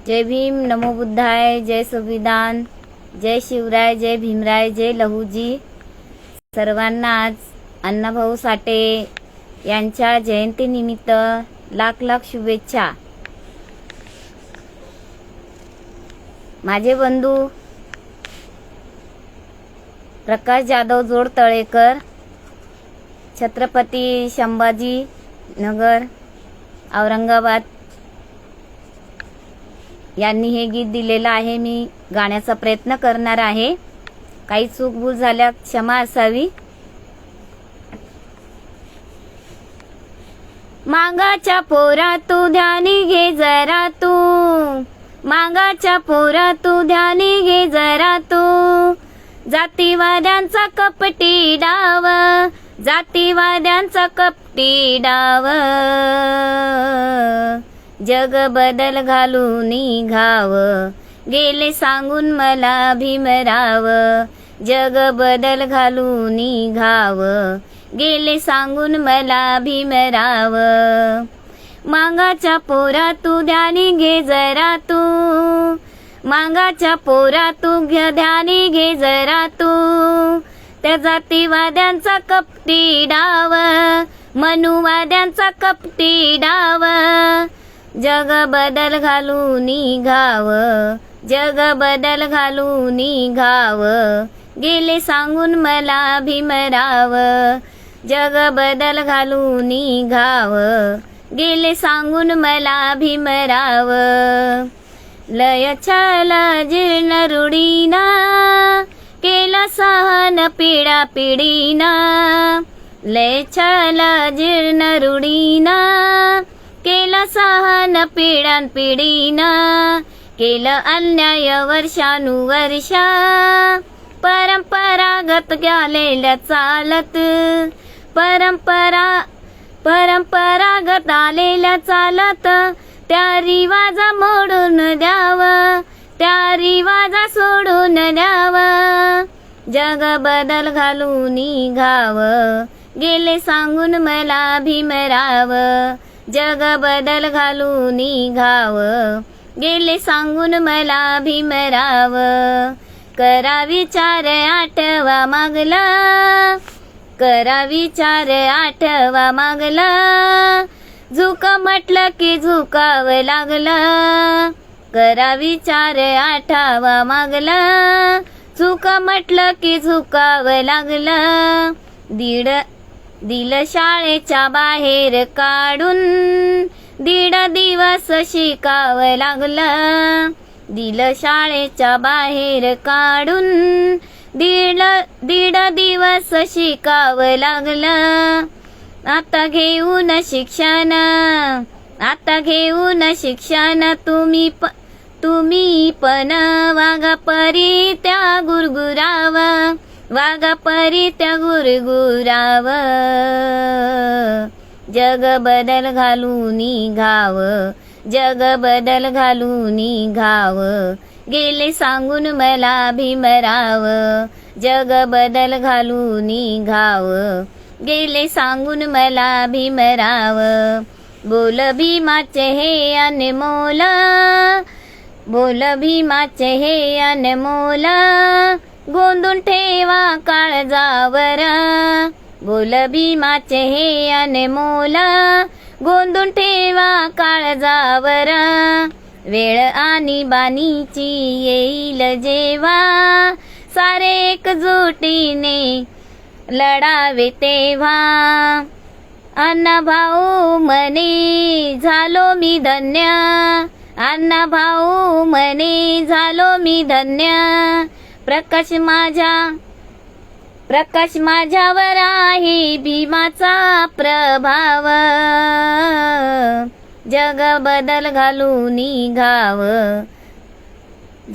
जय भीम, नमो बुद्धाय, जय संविधान, जय शिवराय, जय भीमराय, जय लहूजी. सर्वांना आज अण्णाभाऊ साठे यांच्या जयंतीनिमित्त लाख लाख शुभेच्छा. माझे बंधू प्रकाश जाधव जोडतळेकर, छत्रपती संभाजी नगर, औरंगाबाद यांनी हे गीत दिलेलं आहे. मी गाण्याचा प्रयत्न करणार आहे. काही चूकभूल झाल्या क्षमा असावी. मागाच्या पोरा तू ध्यानी घे जरा तू, मागाच्या पोरा तू ध्यानी घे जरा तू. जातीवाद्यांचा कपटी डाव, जातीवाद्यांचा कपटी डाव. जग बदल घालून घाव, गेले सांगून मला भीमराव. जग बदल घालून घाव, गेले सांगून मला भीमराव. मागाच्या पोरा तू ध्यानी घे जरा तू, मागाच्या पोरा तू ध्यानी घे जरा तू. त्या जातीवाद्यांचा कपटी डाव, मनुवाद्यांचा कपटी डाव. जग बदल घालून घाव, जग बदल घालून घाव, गेले सांगून मला भीमराव. जग बदल घालून घाव, गेले सांगून मला भीमराव. लय छल जीर्ण रुढीना, केला सहन पिढा पिढीना. लय छल जीर्ण रुढीना, केला सहन पिढ्यान पिढीना. केलं अन्याय वर्षानुवर्षा, परंपरागत गेलेल्या चालत. परंपरागत आलेल्या चालत, त्या रिवाजा मोडून द्याव, त्या रिवाजा सोडून द्याव. जग बदल घालून घाव, गेले सांगून मला भीमराव. जग बदल घालून घाव, गेले सांगून मला भीमराव. करा विचार आठवा मागला, करा विचार आठवा मागला. झुक म्हटलं की झुकावं लागलं. करा विचार आठवा मागला, झुक म्हटलं की झुकावं लागलं. दिल शाळेच्या बाहेर काढून, दीड दिवस शिकावं लागलं. दिल शाळेच्या बाहेर काढून, दीड दिवस शिकावं लागलं. आता घेऊन शिक्षण, आता घेऊन शिक्षण, तुम्ही पण वागा परी त्या गुरगुराव, वागा परी त्या गुरगुराव. जग बदल घालून घाव, जग बदल घालून घाव, गेले सांगून मला भीमराव. जग बदल घालून घाव, गेले सांगून मला भीमराव. बोल भीमाचे हे अनमोल, बोल भीमाचे हे अनमोल. गोंदून ठेवा काळजावर, बोल भीमाचे हे अनमोल. गोंदून ठेवा काळजावर. वेळ आणि बाणीची येईल जेव्हा, सारे एकजुटीने लढावे तेव्हा. अण्णाभाऊ म्हणे झालो मी धन्य, अण्णाभाऊ म्हणे झालो मी धन्य. प्रकाश माझ्यावर आहे भीमाचा प्रभाव. जग बदल घालून घाव,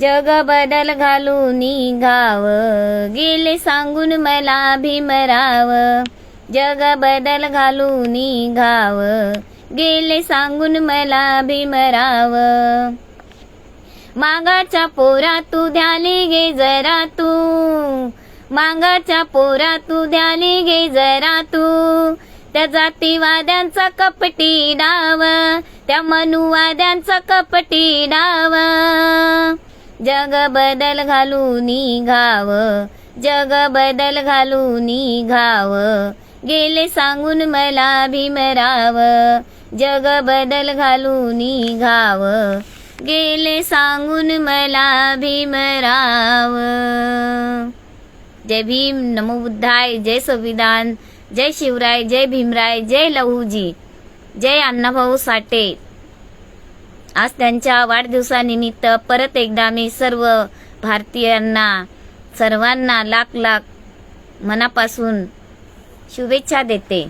जग बदल घालून घाव, गेले सांगून मला भीमराव. जग बदल घालून घाव, गेले सांगून मला भीमराव. मागाच्या पोरा तू ध्यानी घे जरा तू, मागाच्या पोरा तू ध्यानी घे जरा तू. त्या जातीवाद्यांचा कपटी डाव, त्या मनुवाद्यांचा कपटी डाव. जग बदल घालून घाव, जग बदल घालून घाव, गेले सांगून मला भीमराव. जग बदल घालून घाव, गेले सांगून मला भीमराव. जय भीम, नमो बुद्धाय, जय संविधान, जय शिवराय, जय भीमराय, जय लहुजी, जय अण्णाभाऊ साठे. आज त्यांच्या वाढदिवसानिमित्त परत एकदा मी सर्व भारतीयांना सर्वांना लाख लाख मनापासून शुभेच्छा देते.